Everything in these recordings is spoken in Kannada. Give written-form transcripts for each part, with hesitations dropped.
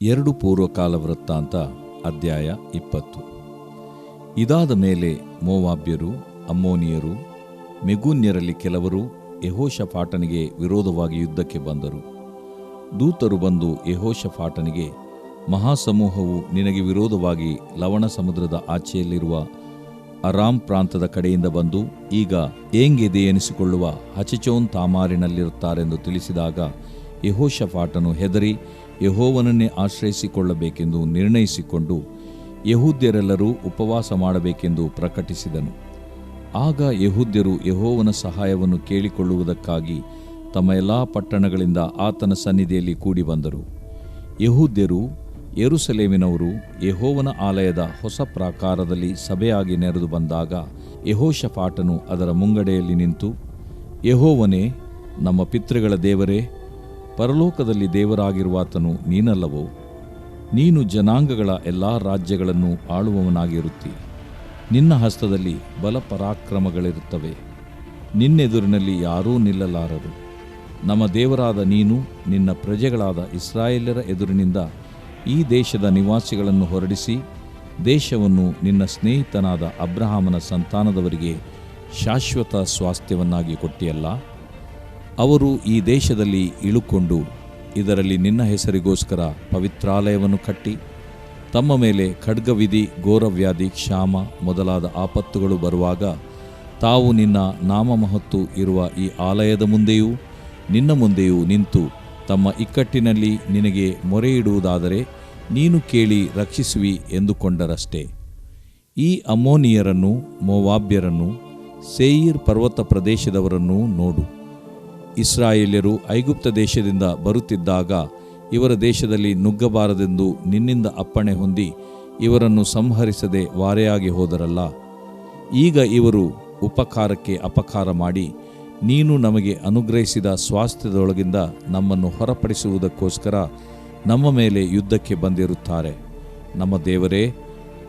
2 ಪೂರ್ವಕಾಲ ವೃತ್ತಾಂತ ಅಧ್ಯಾಯ 20. ಇದಾದ ಮೇಲೆ ಮೋವಾಬ್ಯರು, ಅಮ್ಮೋನಿಯರು, ಮೆಗೂನ್ಯರಲ್ಲಿ ಕೆಲವರು ಯೆಹೋಷಾಫಾಟನಿಗೆ ವಿರೋಧವಾಗಿ ಯುದ್ಧಕ್ಕೆ ಬಂದರು. ದೂತರು ಬಂದು ಯೆಹೋಷಾಫಾಟನಿಗೆ, ಮಹಾಸಮೂಹವು ನಿನಗೆ ವಿರೋಧವಾಗಿ ಲವಣ ಸಮುದ್ರದ ಆಚೆಯಲ್ಲಿರುವ ಅರಾಮ್ ಪ್ರಾಂತದ ಕಡೆಯಿಂದ ಬಂದು ಈಗ ಏಂಗೆದೆ ಎನಿಸಿಕೊಳ್ಳುವ ಹಚಚೋನ್ ತಾಮಾರಿನಲ್ಲಿರುತ್ತಾರೆಂದು ತಿಳಿಸಿದಾಗ ಯೆಹೋಷಾಫಾಟನು ಹೆದರಿ ಯೆಹೋವನನ್ನೇ ಆಶ್ರಯಿಸಿಕೊಳ್ಳಬೇಕೆಂದು ನಿರ್ಣಯಿಸಿಕೊಂಡು ಯೆಹೂದ್ಯರೆಲ್ಲರೂ ಉಪವಾಸ ಮಾಡಬೇಕೆಂದು ಪ್ರಕಟಿಸಿದನು. ಆಗ ಯೆಹೂದ್ಯರು ಯೆಹೋವನ ಸಹಾಯವನ್ನು ಕೇಳಿಕೊಳ್ಳುವುದಕ್ಕಾಗಿ ತಮ್ಮ ಎಲ್ಲ ಪಟ್ಟಣಗಳಿಂದ ಆತನ ಸನ್ನಿಧಿಯಲ್ಲಿ ಕೂಡಿ ಬಂದರು. ಯೆಹೂದ್ಯರು, ಯೆರೂಸಲೇಮಿನವರು ಯೆಹೋವನ ಆಲಯದ ಹೊಸ ಪ್ರಾಕಾರದಲ್ಲಿ ಸಭೆಯಾಗಿ ನೆರೆದು ಬಂದಾಗ ಯೆಹೋಷಾಫಾಟನು ಅದರ ಮುಂಗಡೆಯಲ್ಲಿ ನಿಂತು, ಯೆಹೋವನೇ, ನಮ್ಮ ಪಿತೃಗಳ ದೇವರೇ, ಪರಲೋಕದಲ್ಲಿ ದೇವರಾಗಿರುವಾತನು ನೀನಲ್ಲವೋ? ನೀನು ಜನಾಂಗಗಳ ಎಲ್ಲ ರಾಜ್ಯಗಳನ್ನು ಆಳುವವನಾಗಿರುತ್ತಿ. ನಿನ್ನ ಹಸ್ತದಲ್ಲಿ ಬಲಪರಾಕ್ರಮಗಳಿರುತ್ತವೆ. ನಿನ್ನೆದುರಿನಲ್ಲಿ ಯಾರೂ ನಿಲ್ಲಲಾರರು. ನಮ್ಮ ದೇವರಾದ ನೀನು ನಿನ್ನ ಪ್ರಜೆಗಳಾದ ಇಸ್ರಾಯೇಲ್ಯರ ಎದುರಿನಿಂದ ಈ ದೇಶದ ನಿವಾಸಿಗಳನ್ನು ಹೊರಡಿಸಿ ದೇಶವನ್ನು ನಿನ್ನ ಸ್ನೇಹಿತನಾದ ಅಬ್ರಹಾಮನ ಸಂತಾನದವರಿಗೆ ಶಾಶ್ವತ ಸ್ವಾಸ್ಥ್ಯವನ್ನಾಗಿ ಕೊಟ್ಟಿಯಲ್ಲ. ಅವರು ಈ ದೇಶದಲ್ಲಿ ಇಳುಕೊಂಡು ಇದರಲ್ಲಿ ನಿನ್ನ ಹೆಸರಿಗೋಸ್ಕರ ಪವಿತ್ರಾಲಯವನ್ನು ಕಟ್ಟಿ ತಮ್ಮ ಮೇಲೆ ಖಡ್ಗವಿಧಿ, ಘೋರವ್ಯಾಧಿ, ಕ್ಷಾಮ ಮೊದಲಾದ ಆಪತ್ತುಗಳು ಬರುವಾಗ ತಾವು ನಿನ್ನ ನಾಮಮಹತ್ತು ಇರುವ ಈ ಆಲಯದ ಮುಂದೆಯೂ ನಿನ್ನ ಮುಂದೆಯೂ ನಿಂತು ತಮ್ಮ ಇಕ್ಕಟ್ಟಿನಲ್ಲಿ ನಿನಗೆ ಮೊರೆಯಿಡುವುದಾದರೆ ನೀನು ಕೇಳಿ ರಕ್ಷಿಸುವಿ ಎಂದುಕೊಂಡರಷ್ಟೇ. ಈ ಅಮ್ಮೋನಿಯರನ್ನು, ಮೋವಾಬ್ಯರನ್ನು, ಸೇಯೀರ್ ಪರ್ವತ ಪ್ರದೇಶದವರನ್ನೂ ನೋಡು. ಇಸ್ರಾಯೇಲ್ಯರು ಐಗುಪ್ತ ದೇಶದಿಂದ ಬರುತ್ತಿದ್ದಾಗ ಇವರ ದೇಶದಲ್ಲಿ ನುಗ್ಗಬಾರದೆಂದು ನಿನ್ನಿಂದ ಅಪ್ಪಣೆ ಹೊಂದಿ ಇವರನ್ನು ಸಂಹರಿಸದೆ ವಾರೆಯಾಗಿ ಹೋದರಲ್ಲ. ಈಗ ಇವರು ಉಪಕಾರಕ್ಕೆ ಅಪಕಾರ ಮಾಡಿ ನೀನು ನಮಗೆ ಅನುಗ್ರಹಿಸಿದ ಸ್ವಾಸ್ಥ್ಯದೊಳಗಿಂದ ನಮ್ಮನ್ನು ಹೊರಪಡಿಸುವುದಕ್ಕೋಸ್ಕರ ನಮ್ಮ ಮೇಲೆ ಯುದ್ಧಕ್ಕೆ ಬಂದಿರುತ್ತಾರೆ. ನಮ್ಮ ದೇವರೇ,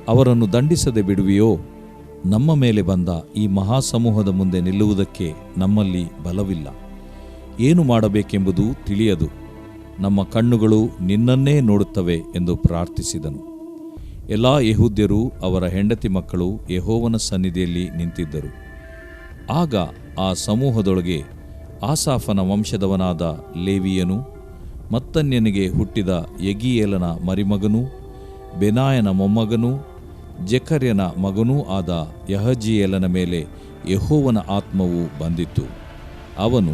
ಅವರನ್ನು ದಂಡಿಸದೆ ಬಿಡುವಿಯೋ? ನಮ್ಮ ಮೇಲೆ ಬಂದ ಈ ಮಹಾಸಮೂಹದ ಮುಂದೆ ನಿಲ್ಲುವುದಕ್ಕೆ ನಮ್ಮಲ್ಲಿ ಬಲವಿಲ್ಲ. ಏನು ಮಾಡಬೇಕೆಂಬುದು ತಿಳಿಯದು. ನಮ್ಮ ಕಣ್ಣುಗಳು ನಿನ್ನನ್ನೇ ನೋಡುತ್ತವೆ ಎಂದು ಪ್ರಾರ್ಥಿಸಿದನು. ಎಲ್ಲ ಯೆಹೂದ್ಯರು ಅವರ ಹೆಂಡತಿ ಮಕ್ಕಳು ಯೆಹೋವನ ಸನ್ನಿಧಿಯಲ್ಲಿ ನಿಂತಿದ್ದರು. ಆಗ ಆ ಸಮೂಹದೊಳಗೆ ಆಸಾಫನ ವಂಶದವನಾದ ಲೇವಿಯನು, ಮತ್ತನ್ಯನಿಗೆ ಹುಟ್ಟಿದ ಯೆಗೀಯೇಲನ ಮರಿಮಗನೂ ಬೆನಾಯನ ಮೊಮ್ಮಗನೂ ಜೆಕರ್ಯನ ಮಗನೂ ಆದ ಯಹಜೀಯೇಲನ ಮೇಲೆ ಯೆಹೋವನ ಆತ್ಮವು ಬಂದಿತ್ತು. ಅವನು,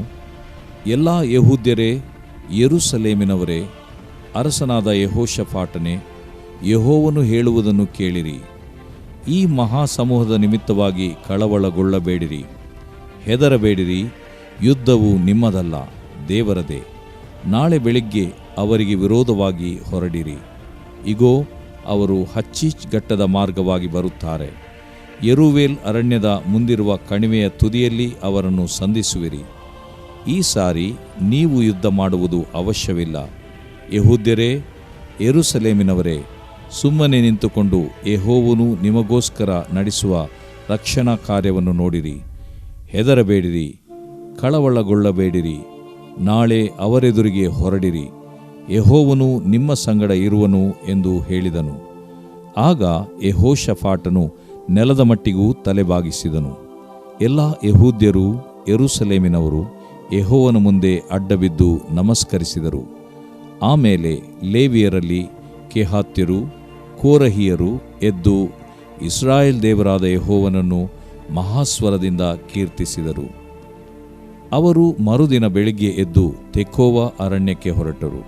ಎಲ್ಲ ಯೆಹೂದ್ಯರೇ, ಯೆರೂಸಲೇಮಿನವರೇ, ಅರಸನಾದ ಯೆಹೋಷಾಫಾಟನೇ, ಯೆಹೋವನು ಹೇಳುವುದನ್ನು ಕೇಳಿರಿ. ಈ ಮಹಾಸಮೂಹದ ನಿಮಿತ್ತವಾಗಿ ಕಳವಳಗೊಳ್ಳಬೇಡಿರಿ, ಹೆದರಬೇಡಿರಿ. ಯುದ್ಧವು ನಿಮ್ಮದಲ್ಲ, ದೇವರದೇ. ನಾಳೆ ಬೆಳಿಗ್ಗೆ ಅವರಿಗೆ ವಿರೋಧವಾಗಿ ಹೊರಡಿರಿ. ಇಗೋ, ಅವರು ಹಚ್ಚೀಚ್ ಘಟ್ಟದ ಮಾರ್ಗವಾಗಿ ಬರುತ್ತಾರೆ. ಯೆರೂವೇಲ್ ಅರಣ್ಯದ ಮುಂದಿರುವ ಕಣಿವೆಯ ತುದಿಯಲ್ಲಿ ಅವರನ್ನು ಸಂಧಿಸುವಿರಿ. ಈ ಸಾರಿ ನೀವು ಯುದ್ಧ ಮಾಡುವುದು ಅವಶ್ಯವಿಲ್ಲ. ಯೆಹೂದ್ಯರೇ, ಯೆರೂಸಲೇಮಿನವರೇ, ಸುಮ್ಮನೆ ನಿಂತುಕೊಂಡು ಯೆಹೋವನು ನಿಮಗೋಸ್ಕರ ನಡೆಸುವ ರಕ್ಷಣಾ ಕಾರ್ಯವನ್ನು ನೋಡಿರಿ. ಹೆದರಬೇಡಿರಿ, ಕಳವಳಗೊಳ್ಳಬೇಡಿರಿ. ನಾಳೆ ಅವರೆದುರಿಗೆ ಹೊರಡಿರಿ. ಯೆಹೋವನು ನಿಮ್ಮ ಸಂಗಡ ಇರುವನು ಎಂದು ಹೇಳಿದನು. ಆಗ ಯೆಹೋಷಾಫಾಟನು ನೆಲದ ಮಟ್ಟಿಗೂ ತಲೆಬಾಗಿಸಿದನು. ಎಲ್ಲ ಯೆಹೂದ್ಯರು, ಯೆರೂಸಲೇಮಿನವರು ಯೆಹೋವನ ಮುಂದೆ ಅಡ್ಡಬಿದ್ದು ನಮಸ್ಕರಿಸಿದರು. ಆಮೇಲೆ ಲೇವಿಯರಲ್ಲಿ ಕೆಹಾತ್ಯರು, ಕೋರಹಿಯರು ಎದ್ದು ಇಸ್ರಾಯೇಲ್ ದೇವರಾದ ಯೆಹೋವನನ್ನು ಮಹಾಸ್ವರದಿಂದ ಕೀರ್ತಿಸಿದರು. ಅವರು ಮರುದಿನ ಬೆಳಿಗ್ಗೆ ಎದ್ದು ತೆಕೋವ ಅರಣ್ಯಕ್ಕೆ ಹೊರಟರು.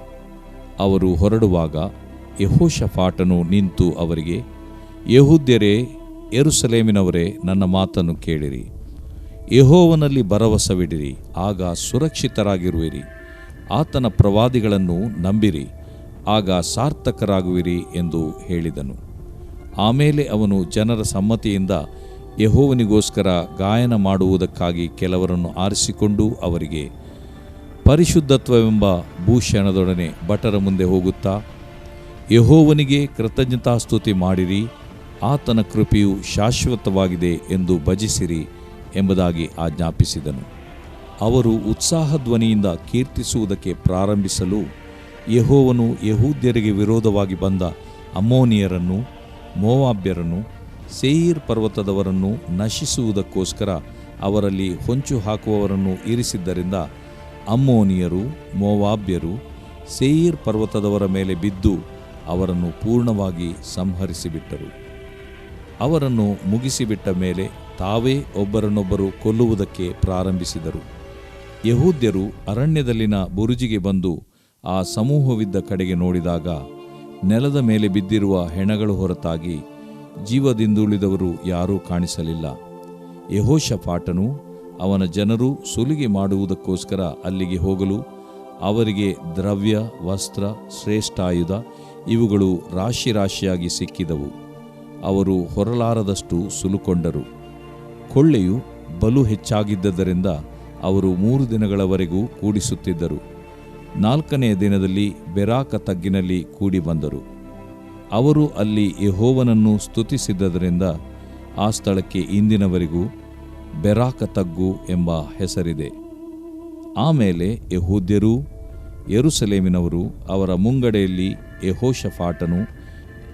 ಅವರು ಹೊರಡುವಾಗ ಯೆಹೋಷಾಫಾಟನು ನಿಂತು ಅವರಿಗೆ, ಯೆಹೂದ್ಯರೇ, ಯೆರೂಸಲೇಮಿನವರೇ, ನನ್ನ ಮಾತನ್ನು ಕೇಳಿರಿ. ಯೆಹೋವನಲ್ಲಿ ಭರವಸವಿಡಿರಿ, ಆಗ ಸುರಕ್ಷಿತರಾಗಿರುವಿರಿ. ಆತನ ಪ್ರವಾದಿಗಳನ್ನು ನಂಬಿರಿ, ಆಗ ಸಾರ್ಥಕರಾಗುವಿರಿ ಎಂದು ಹೇಳಿದನು. ಆಮೇಲೆ ಅವನು ಜನರ ಸಮ್ಮತಿಯಿಂದ ಯೆಹೋವನಿಗೋಸ್ಕರ ಗಾಯನ ಮಾಡುವುದಕ್ಕಾಗಿ ಕೆಲವರನ್ನು ಆರಿಸಿಕೊಂಡು ಅವರಿಗೆ, ಪರಿಶುದ್ಧತ್ವವೆಂಬ ಭೂಷಣದೊಡನೆ ಭಟರ ಮುಂದೆ ಹೋಗುತ್ತಾ, ಯೆಹೋವನಿಗೆ ಕೃತಜ್ಞತಾಸ್ತುತಿ ಮಾಡಿರಿ, ಆತನ ಕೃಪೆಯು ಶಾಶ್ವತವಾಗಿದೆ ಎಂದು ಭಜಿಸಿರಿ ಎಂಬುದಾಗಿ ಆಜ್ಞಾಪಿಸಿದನು. ಅವರು ಉತ್ಸಾಹಧ್ವನಿಯಿಂದ ಕೀರ್ತಿಸುವುದಕ್ಕೆ ಪ್ರಾರಂಭಿಸಲು ಯೆಹೋವನು ಯೆಹೂದ್ಯರಿಗೆ ವಿರೋಧವಾಗಿ ಬಂದ ಅಮ್ಮೋನಿಯರನ್ನು, ಮೋವಾಬ್ಯರನ್ನು, ಸೇಯೀರ್ ಪರ್ವತದವರನ್ನು ನಶಿಸುವುದಕ್ಕೋಸ್ಕರ ಅವರಲ್ಲಿ ಹೊಂಚು ಹಾಕುವವರನ್ನು ಇರಿಸಿದ್ದರಿಂದ ಅಮ್ಮೋನಿಯರು, ಮೋವಾಬ್ಯರು ಸೇಯೀರ್ ಪರ್ವತದವರ ಮೇಲೆ ಬಿದ್ದು ಅವರನ್ನು ಪೂರ್ಣವಾಗಿ ಸಂಹರಿಸಿಬಿಟ್ಟರು. ಅವರನ್ನು ಮುಗಿಸಿಬಿಟ್ಟ ಮೇಲೆ ತಾವೇ ಒಬ್ಬರನ್ನೊಬ್ಬರು ಕೊಲ್ಲುವುದಕ್ಕೆ ಪ್ರಾರಂಭಿಸಿದರು. ಯೆಹೂದ್ಯರು ಅರಣ್ಯದಲ್ಲಿನ ಬುರುಜಿಗೆ ಬಂದು ಆ ಸಮೂಹವಿದ್ದ ಕಡೆಗೆ ನೋಡಿದಾಗ ನೆಲದ ಮೇಲೆ ಬಿದ್ದಿರುವ ಹೆಣಗಳು ಹೊರತಾಗಿ ಜೀವದಿಂದುಳಿದವರು ಯಾರೂ ಕಾಣಿಸಲಿಲ್ಲ. ಯೆಹೋಷಾಫಾಟನು ಅವನ ಜನರು ಸುಲಿಗೆ ಮಾಡುವುದಕ್ಕೋಸ್ಕರ ಅಲ್ಲಿಗೆ ಹೋಗಲು ಅವರಿಗೆ ದ್ರವ್ಯ, ವಸ್ತ್ರ, ಶ್ರೇಷ್ಠಾಯುಧ ಇವುಗಳು ರಾಶಿ ರಾಶಿಯಾಗಿ ಸಿಕ್ಕಿದವು. ಅವರು ಹೊರಲಾರದಷ್ಟು ಸುಲುಕೊಂಡರು. ಕೊಳ್ಳೆಯು ಬಲು ಹೆಚ್ಚಾಗಿದ್ದರಿಂದ ಅವರು 3 ದಿನಗಳವರೆಗೂ ಕೂಡಿಸುತ್ತಿದ್ದರು. 4ನೆಯ ದಿನದಲ್ಲಿ ಬೆರಾಕ ತಗ್ಗಿನಲ್ಲಿ ಕೂಡಿ ಬಂದರು. ಅವರು ಅಲ್ಲಿ ಯೆಹೋವನನ್ನು ಸ್ತುತಿಸಿದ್ದರಿಂದ ಆ ಸ್ಥಳಕ್ಕೆ ಇಂದಿನವರೆಗೂ ಬೆರಾಕ ತಗ್ಗು ಎಂಬ ಹೆಸರಿದೆ. ಆಮೇಲೆ ಯೆಹೂದ್ಯರೂ ಯೆರೂಸಲೇಮಿನವರು ಅವರ ಮುಂಗಡೆಯಲ್ಲಿ ಯೆಹೋಷಾಫಾಟನು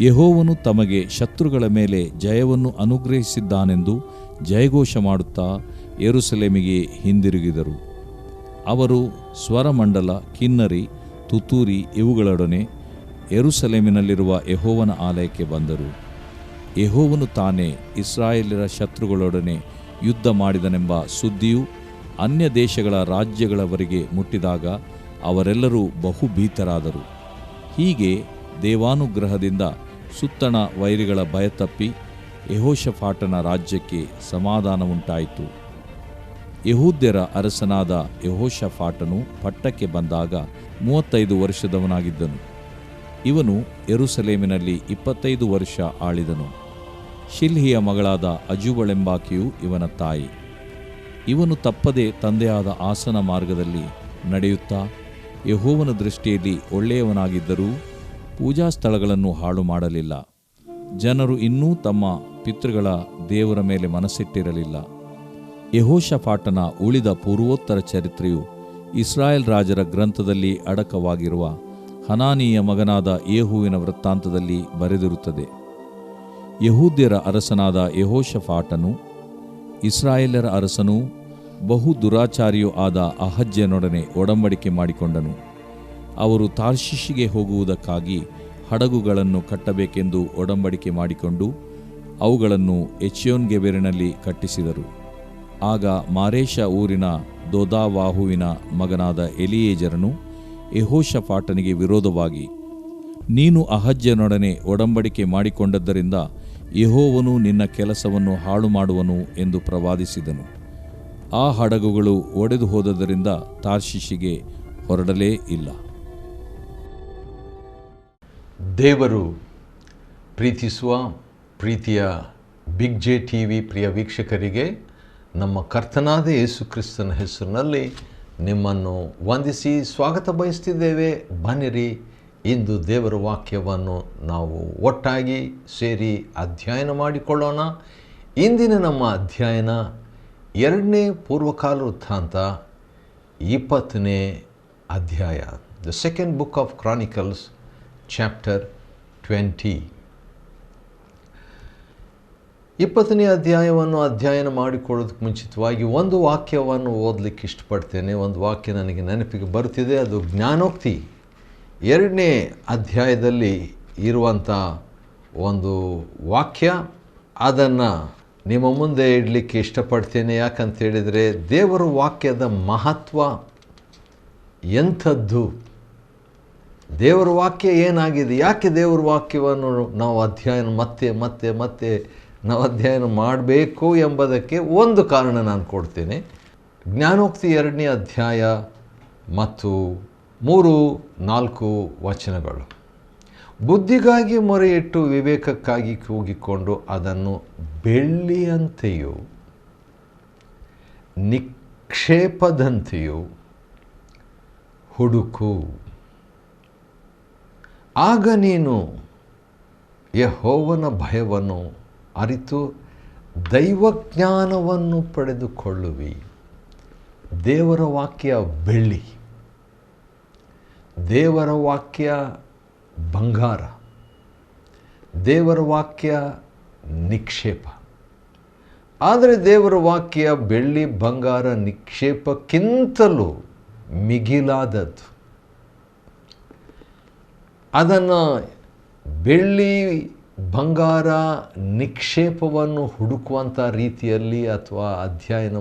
ಯೆಹೋವನು ತಮಗೆ ಶತ್ರುಗಳ ಮೇಲೆ ಜಯವನ್ನು ಅನುಗ್ರಹಿಸಿದ್ದಾನೆಂದು ಜಯಘೋಷ ಮಾಡುತ್ತಾ ಯೆರೂಸಲೇಮಿಗೆ ಹಿಂದಿರುಗಿದರು. ಅವರು ಸ್ವರಮಂಡಲ, ಕಿನ್ನರಿ, ತುತ್ತೂರಿ ಇವುಗಳೊಡನೆ ಯೆರೂಸಲೇಮಿನಲ್ಲಿರುವ ಯೆಹೋವನ ಆಲಯಕ್ಕೆ ಬಂದರು. ಯೆಹೋವನು ತಾನೇ ಇಸ್ರಾಯೇಲ್ಯರ ಶತ್ರುಗಳೊಡನೆ ಯುದ್ಧ ಮಾಡಿದನೆಂಬ ಸುದ್ದಿಯು ಅನ್ಯ ದೇಶಗಳ ರಾಜ್ಯಗಳವರೆಗೆ ಮುಟ್ಟಿದಾಗ ಅವರೆಲ್ಲರೂ ಬಹುಭೀತರಾದರು. ಹೀಗೆ ದೇವಾನುಗ್ರಹದಿಂದ ಸುತ್ತಣ ವೈರಿಗಳ ಭಯತಪ್ಪಿ ಯೆಹೋಷಾಫಾಟನ ರಾಜ್ಯಕ್ಕೆ ಸಮಾಧಾನವುಂಟಾಯಿತು. ಯೆಹೂದ್ಯರ ಅರಸನಾದ ಯೆಹೋಷಾಫಾಟನು ಪಟ್ಟಕ್ಕೆ ಬಂದಾಗ 35 ವರ್ಷದವನಾಗಿದ್ದನು. ಇವನು ಯೆರೂಸಲೇಮಿನಲ್ಲಿ 25 ವರ್ಷ ಆಳಿದನು. ಶಿಲ್ಹಿಯ ಮಗಳಾದ ಅಜೂಬಳೆಂಬಾಕೆಯು ಇವನ ತಾಯಿ. ಇವನು ತಪ್ಪದೆ ತಂದೆಯಾದ ಆಸನ ಮಾರ್ಗದಲ್ಲಿ ನಡೆಯುತ್ತಾ ಯೆಹೋವನ ದೃಷ್ಟಿಯಲ್ಲಿ ಒಳ್ಳೆಯವನಾಗಿದ್ದರೂ ಪೂಜಾ ಸ್ಥಳಗಳನ್ನು ಹಾಳು ಮಾಡಲಿಲ್ಲ. ಜನರು ಇನ್ನೂ ತಮ್ಮ ಪಿತೃಗಳ ದೇವರ ಮೇಲೆ ಮನಸ್ಸಿಟ್ಟಿರಲಿಲ್ಲ. ಯೆಹೋಷಾಫಾಟನ ಉಳಿದ ಪೂರ್ವೋತ್ತರ ಚರಿತ್ರೆಯು ಇಸ್ರಾಯೇಲ್ ರಾಜರ ಗ್ರಂಥದಲ್ಲಿ ಅಡಕವಾಗಿರುವ ಹನಾನಿಯ ಮಗನಾದ ಯೇಹುವಿನ ವೃತ್ತಾಂತದಲ್ಲಿ ಬರೆದಿರುತ್ತದೆ. ಯೆಹೂದ್ಯರ ಅರಸನಾದ ಯೆಹೋಷಾಫಾಟನು ಇಸ್ರಾಯೇಲರ ಅರಸನೂ ಬಹು ದುರಾಚಾರಿಯೂ ಆದ ಅಹಜ್ಯನೊಡನೆ ಒಡಂಬಡಿಕೆ ಮಾಡಿಕೊಂಡನು. ಅವರು ತಾರ್ಷೀಷಿಗೆ ಹೋಗುವುದಕ್ಕಾಗಿ ಹಡಗುಗಳನ್ನು ಕಟ್ಟಬೇಕೆಂದು ಒಡಂಬಡಿಕೆ ಮಾಡಿಕೊಂಡು ಅವುಗಳನ್ನು ಎಚ್ಯೋನ್ಗೆಬೆರಿನಲ್ಲಿ ಕಟ್ಟಿಸಿದರು. ಆಗ ಮಾರೇಷ ಊರಿನ ದೋದಾವಾಹುವಿನ ಮಗನಾದ ಎಲಿಯೇಜರನು ಯೆಹೋಷಾಫಾಟನಿಗೆ ವಿರೋಧವಾಗಿ, ನೀನು ಅಹಜ್ಯನೊಡನೆ ಒಡಂಬಡಿಕೆ ಮಾಡಿಕೊಂಡದ್ದರಿಂದ ಯೆಹೋವನು ನಿನ್ನ ಕೆಲಸವನ್ನು ಹಾಳು ಮಾಡುವನು ಎಂದು ಪ್ರವಾದಿಸಿದನು. ಆ ಹಡಗುಗಳು ಒಡೆದು ಹೋದದರಿಂದ ತಾರ್ಷೀಷಿಗೆ ಹೊರಡಲೇ ಇಲ್ಲ. ದೇವರು ಪ್ರೀತಿಸುವ ಪ್ರೀತಿಯ ಬಿಗ್ ಜೆ ಟಿವಿ ಪ್ರಿಯ ವೀಕ್ಷಕರಿಗೆ ನಮ್ಮ ಕರ್ತನಾದ ಯೇಸು ಕ್ರಿಸ್ತನ ಹೆಸರಿನಲ್ಲಿ ನಿಮ್ಮನ್ನು ವಂದಿಸಿ ಸ್ವಾಗತ ಬಯಸ್ತಿದ್ದೇವೆ. ಬನ್ನಿರಿ, ಇಂದು ದೇವರ ವಾಕ್ಯವನ್ನು ನಾವು ಒಟ್ಟಾಗಿ ಸೇರಿ ಅಧ್ಯಯನ ಮಾಡಿಕೊಳ್ಳೋಣ. ಇಂದಿನ ನಮ್ಮ ಅಧ್ಯಯನ 2ನೇ ಪೂರ್ವಕಾಲ ವೃತ್ತಾಂತ 20ನೇ ಅಧ್ಯಾಯ, the second book of chronicles, chapter 20. 20ನೇ ಅಧ್ಯಾಯವನ್ನು ಅಧ್ಯಯನ ಮಾಡಿಕೊಳ್ಳೋದಕ್ಕೆ ಮುಂಚಿತವಾಗಿ ಒಂದು ವಾಕ್ಯವನ್ನು ಓದಲಿಕ್ಕೆ ಇಷ್ಟಪಡ್ತೇನೆ. ಒಂದು ವಾಕ್ಯ ನನಗೆ ನೆನಪಿಗೆ ಬರುತ್ತಿದೆ, ಅದು ಜ್ಞಾನೋಕ್ತಿ 2ನೇ ಅಧ್ಯಾಯದಲ್ಲಿ ಇರುವಂಥ ಒಂದು ವಾಕ್ಯ. ಅದನ್ನು ನಿಮ್ಮ ಮುಂದೆ ಇಡಲಿಕ್ಕೆ ಇಷ್ಟಪಡ್ತೇನೆ. ಯಾಕಂತೇಳಿದರೆ ದೇವರ ವಾಕ್ಯದ ಮಹತ್ವ ಎಂಥದ್ದು, ದೇವರ ವಾಕ್ಯ ಏನಾಗಿದೆ, ಯಾಕೆ ದೇವರ ವಾಕ್ಯವನ್ನು ನಾವು ಅಧ್ಯಯನ ಮತ್ತೆ ನಾವು ಅಧ್ಯಯನ ಮಾಡಬೇಕು ಎಂಬುದಕ್ಕೆ ಒಂದು ಕಾರಣ ನಾನು ಕೊಡ್ತೇನೆ. ಜ್ಞಾನೋಕ್ತಿ 2ನೇ ಅಧ್ಯಾಯ ಮತ್ತು 3-4 ವಚನಗಳು. ಬುದ್ಧಿಗಾಗಿ ಮೊರೆಯಿಟ್ಟು ವಿವೇಕಕ್ಕಾಗಿ ಕೂಗಿಕೊಂಡು ಅದನ್ನು ಬೆಳ್ಳಿಯಂತೆಯೂ ನಿಕ್ಷೇಪದಂತೆಯೂ ಹುಡುಕು. ಆಗ ನೀನು ಯೆಹೋವನ ಭಯವನ್ನು ಅರಿತು ದೈವಜ್ಞಾನವನ್ನು ಪಡೆದುಕೊಳ್ಳುವಿ. ದೇವರ ವಾಕ್ಯ ಬೆಳ್ಳಿ, ದೇವರ ವಾಕ್ಯ ಬಂಗಾರ, ದೇವರ ವಾಕ್ಯ ನಿಕ್ಷೇಪ. ಆದರೆ ದೇವರ ವಾಕ್ಯ ಬೆಳ್ಳಿ ಬಂಗಾರ ನಿಕ್ಷೇಪಕ್ಕಿಂತಲೂ ಮಿಗಿಲಾದದ್ದು. ಅದನ್ನು ಬೆಳ್ಳಿ ಬಂಗಾರ ನಿಕ್ಷೇಪವನ್ನು ಹುಡುಕುವಂಥ ರೀತಿಯಲ್ಲಿ ಅಥವಾ ಅಧ್ಯಯನ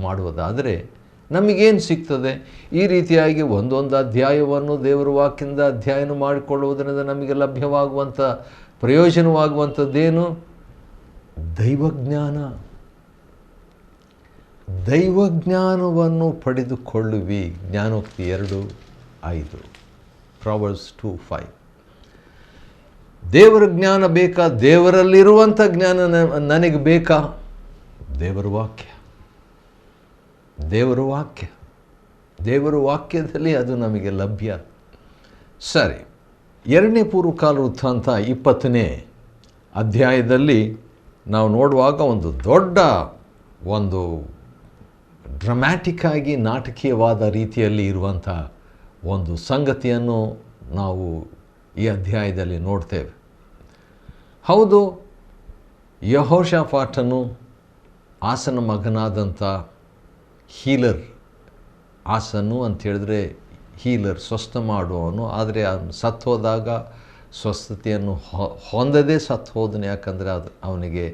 ಮಾಡುವುದಾದರೆ ನಮಗೇನು ಸಿಗ್ತದೆ? ಈ ರೀತಿಯಾಗಿ ಒಂದೊಂದು ಅಧ್ಯಾಯವನ್ನು ದೇವರ ವಾಕ್ಯದಿಂದ ಅಧ್ಯಯನ ಮಾಡಿಕೊಳ್ಳುವುದರಿಂದ ನಮಗೆ ಲಭ್ಯವಾಗುವಂಥ ಪ್ರಯೋಜನವಾಗುವಂಥದ್ದೇನು? ದೈವಜ್ಞಾನ. ದೈವಜ್ಞಾನವನ್ನು ಪಡೆದುಕೊಳ್ಳುವಿ. ಜ್ಞಾನೋಕ್ತಿ 2:5, ಪ್ರಾವರ್ಬ್ಸ್ 2:5. ದೇವರ ಜ್ಞಾನ ಬೇಕಾ? ದೇವರಲ್ಲಿರುವಂಥ ಜ್ಞಾನ ನನಗೆ ಬೇಕಾ? ದೇವರ ವಾಕ್ಯ, ದೇವರ ವಾಕ್ಯ, ದೇವರ ವಾಕ್ಯದಲ್ಲಿ ಅದು ನಮಗೆ ಲಭ್ಯ. ಸರಿ, 2ನೇ ಪೂರ್ವಕಾಲ ವೃತ್ತಾಂತ 20ನೇ ಅಧ್ಯಾಯದಲ್ಲಿ ನಾವು ನೋಡುವಾಗ ಒಂದು ದೊಡ್ಡ ಒಂದು ಡ್ರಮ್ಯಾಟಿಕ್ಕಾಗಿ ನಾಟಕೀಯವಾದ ರೀತಿಯಲ್ಲಿ ಇರುವಂಥ ಒಂದು ಸಂಗತಿಯನ್ನು ನಾವು ಈ ಅಧ್ಯಾಯದಲ್ಲಿ ನೋಡ್ತೇವೆ. ಹೌದು, ಯೆಹೋಷಾಫಾಟನು ಆಸನ ಮಗನಾದಂಥ ಹೀಲರ್, ಆಸನು ಅಂತೇಳಿದ್ರೆ ಹೀಲರ್, ಸ್ವಸ್ಥ ಮಾಡುವವನು. ಆದರೆ ಸತ್ತೋದಾಗ ಸ್ವಸ್ಥತೆಯನ್ನು ಹೊಂದದೇ ಸತ್ತು ಹೋದನು. ಯಾಕಂದರೆ ಅವನಿಗೆ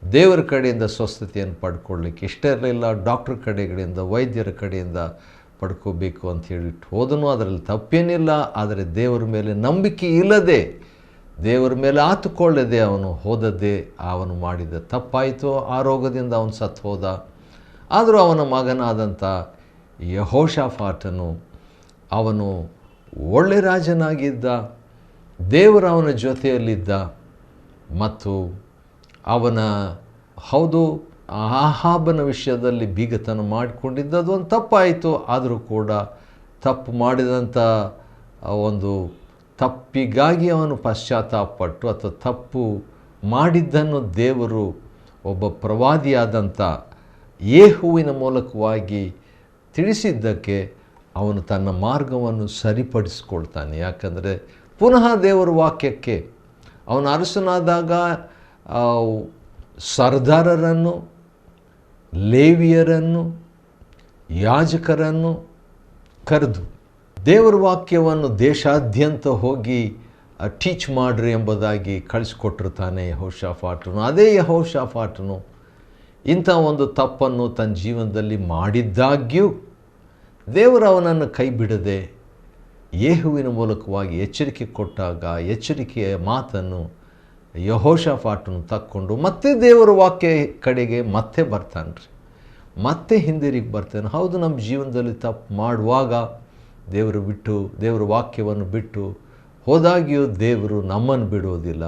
ದೇವರ ಕಡೆಯಿಂದ ಸ್ವಸ್ಥತೆಯನ್ನು ಪಡ್ಕೊಳ್ಳಿಕ್ಕೆ ಇಷ್ಟ ಇರಲಿಲ್ಲ. ಡಾಕ್ಟ್ರ್ ಕಡೆಗಳಿಂದ, ವೈದ್ಯರ ಕಡೆಯಿಂದ ಪಡ್ಕೋಬೇಕು ಅಂತ ಹೇಳಿಟ್ಟು ಹೋದನು. ಅದರಲ್ಲಿ ತಪ್ಪೇನಿಲ್ಲ. ಆದರೆ ದೇವರ ಮೇಲೆ ನಂಬಿಕೆ ಇಲ್ಲದೆ, ದೇವರ ಮೇಲೆ ಆತುಕೊಳ್ಳದೆ ಅವನು ಹೋದದ್ದೇ ಅವನು ಮಾಡಿದ ತಪ್ಪಾಯಿತು. ಆ ರೋಗದಿಂದ ಅವನು ಸತ್ತು ಹೋದ. ಆದರೂ ಅವನ ಮಗನಾದಂಥ ಯೆಹೋಷಾಫಾಟನು ಅವನು ಒಳ್ಳೆ ರಾಜನಾಗಿದ್ದ, ದೇವರ ಅವನ ಜೊತೆಯಲ್ಲಿದ್ದ. ಮತ್ತು ಅವನ ಹೌದು, ಆಹಾಬನ ವಿಷಯದಲ್ಲಿ ಬೀಗತನ ಮಾಡಿಕೊಂಡಿದ್ದ, ಅದೊಂದು ತಪ್ಪಾಯಿತು. ಆದರೂ ಕೂಡ ತಪ್ಪು ಮಾಡಿದಂಥ ಒಂದು ತಪ್ಪಿಗಾಗಿ ಅವನು ಪಶ್ಚಾತ್ತಾಪಪಟ್ಟು ಅಥವಾ ತಪ್ಪು ಮಾಡಿದ್ದನ್ನು ದೇವರು ಒಬ್ಬ ಪ್ರವಾದಿಯಾದಂಥ ಯೇಹುವಿನ ಮೂಲಕವಾಗಿ ತಿಳಿಸಿದ್ದಕ್ಕೆ ಅವನು ತನ್ನ ಮಾರ್ಗವನ್ನು ಸರಿಪಡಿಸಿಕೊಳ್ತಾನೆ. ಯಾಕಂದರೆ ಪುನಃ ದೇವರ ವಾಕ್ಯಕ್ಕೆ ಅವನು ಅರಸನಾದಾಗ ಸರ್ದಾರರನ್ನು, ಲೇವಿಯರನ್ನು, ಯಾಜಕರನ್ನು ಕರೆದು ದೇವರ ವಾಕ್ಯವನ್ನು ದೇಶಾದ್ಯಂತ ಹೋಗಿ ಟೀಚ್ ಮಾಡ್ರಿ ಎಂಬುದಾಗಿ ಕಳಿಸ್ಕೊಟ್ಟಿರ್ತಾನೆ ಯೆಹೋಷಾಫಾಟನು. ಅದೇ ಯೆಹೋಷಾಫಾಟನು ಇಂಥ ಒಂದು ತಪ್ಪನ್ನು ತನ್ನ ಜೀವನದಲ್ಲಿ ಮಾಡಿದ್ದಾಗ್ಯೂ ದೇವರು ಅವನನ್ನು ಕೈ ಬಿಡದೆ ಯೇಹುವಿನ ಮೂಲಕವಾಗಿ ಎಚ್ಚರಿಕೆ ಕೊಟ್ಟಾಗ ಎಚ್ಚರಿಕೆಯ ಮಾತನ್ನು ಯೆಹೋಷಾಫಾಟನು ತಕ್ಕೊಂಡು ಮತ್ತೆ ದೇವರ ವಾಕ್ಯ ಕಡೆಗೆ ಮತ್ತೆ ಬರ್ತಾನೆ ರೀ, ಮತ್ತೆ ಹಿಂದಿರುಗಿ ಬರ್ತಾನೆ. ಹೌದು, ನಮ್ಮ ಜೀವನದಲ್ಲಿ ತಪ್ಪು ಮಾಡುವಾಗ ದೇವರ ವಾಕ್ಯವನ್ನು ಬಿಟ್ಟು ಹೋದಾಗ್ಯೂ ದೇವರು ನಮ್ಮನ್ನು ಬಿಡೋದಿಲ್ಲ.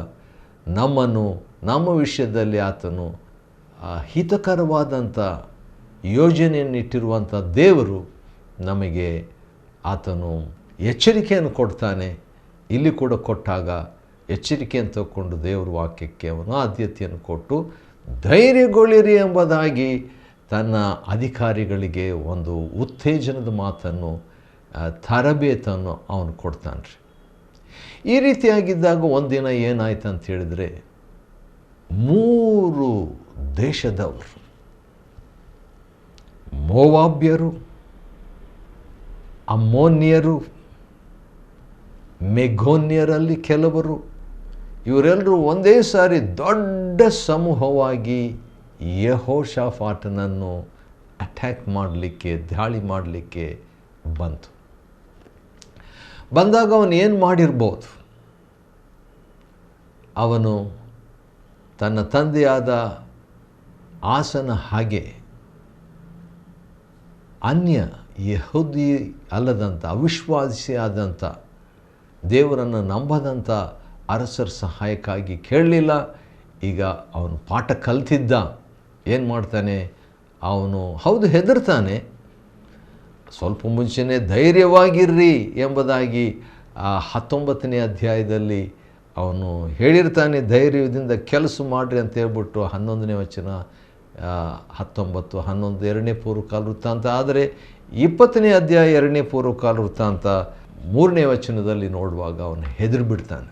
ನಮ್ಮ ವಿಷಯದಲ್ಲಿ ಆತನು ಹಿತಕರವಾದಂಥ ಯೋಜನೆಯನ್ನಿಟ್ಟಿರುವಂಥ ದೇವರು ನಮಗೆ ಆತನು ಎಚ್ಚರಿಕೆಯನ್ನು ಕೊಡ್ತಾನೆ. ಇಲ್ಲಿ ಕೂಡ ಕೊಟ್ಟಾಗ ಎಚ್ಚರಿಕೆಯನ್ನು ತಗೊಂಡು ದೇವರ ವಾಕ್ಯಕ್ಕೆ ಅವನು ಆದ್ಯತೆಯನ್ನು ಕೊಟ್ಟು ಧೈರ್ಯಗೊಳ್ಳಿರಿ ಎಂಬುದಾಗಿ ತನ್ನ ಅಧಿಕಾರಿಗಳಿಗೆ ಒಂದು ಉತ್ತೇಜನದ ಮಾತನ್ನು, ತರಬೇತನ್ನು ಅವನು ಕೊಡ್ತಾನೆ ರೀ. ಈ ರೀತಿಯಾಗಿದ್ದಾಗ ಒಂದಿನ ಏನಾಯ್ತು ಅಂತ ಹೇಳಿದರೆ, 3 ದೇಶದವರು, ಮೋವಾಬ್ಯರು, ಅಮ್ಮೋನ್ಯರು, ಮೆಗೋನ್ಯರಲ್ಲಿ ಕೆಲವರು, ಇವರೆಲ್ಲರೂ ಒಂದೇ ಸಾರಿ ದೊಡ್ಡ ಸಮೂಹವಾಗಿ ಯೆಹೋಷಾಫಾಟನನ್ನು ಅಟ್ಯಾಕ್ ಮಾಡಲಿಕ್ಕೆ, ದಾಳಿ ಮಾಡಲಿಕ್ಕೆ ಬಂದಾಗ ಅವನು ಏನು ಮಾಡಿರ್ಬೋದು? ಅವನು ತನ್ನ ತಂದೆಯಾದ ಆಸನ ಹಾಗೆ ಅನ್ಯ ಯಹೂದಿ ಅಲ್ಲದಂಥ, ಅವಿಶ್ವಾಸಿಯಾದಂಥ, ದೇವರನ್ನು ನಂಬದಂಥ ಅರಸರ ಸಹಾಯಕ್ಕಾಗಿ ಕೇಳಲಿಲ್ಲ. ಈಗ ಅವನು ಪಾಠ ಕಲ್ತಿದ್ದ. ಏನು ಮಾಡ್ತಾನೆ ಅವನು? ಹೌದು, ಹೆದರ್ತಾನೆ. ಸ್ವಲ್ಪ ಮುಂಚೆನೇ ಧೈರ್ಯವಾಗಿರ್ರಿ ಎಂಬುದಾಗಿ 19ನೇ ಅಧ್ಯಾಯದಲ್ಲಿ ಅವನು ಹೇಳಿರ್ತಾನೆ. ಧೈರ್ಯದಿಂದ ಕೆಲಸ ಮಾಡಿರಿ ಅಂತ ಹೇಳ್ಬಿಟ್ಟು 11ನೇ ವಚನ, 19, 11 2ನೇ ಪೂರ್ವಕಾಲ ವೃತ್ತಾಂತ. ಆದರೆ 20ನೇ ಅಧ್ಯಾಯ 2ನೇ ಪೂರ್ವಕಾಲ ವೃತ್ತಾಂತ 3ನೇ ವಚನದಲ್ಲಿ ನೋಡುವಾಗ ಅವನು ಹೆದರಿ ಬಿಡ್ತಾನೆ.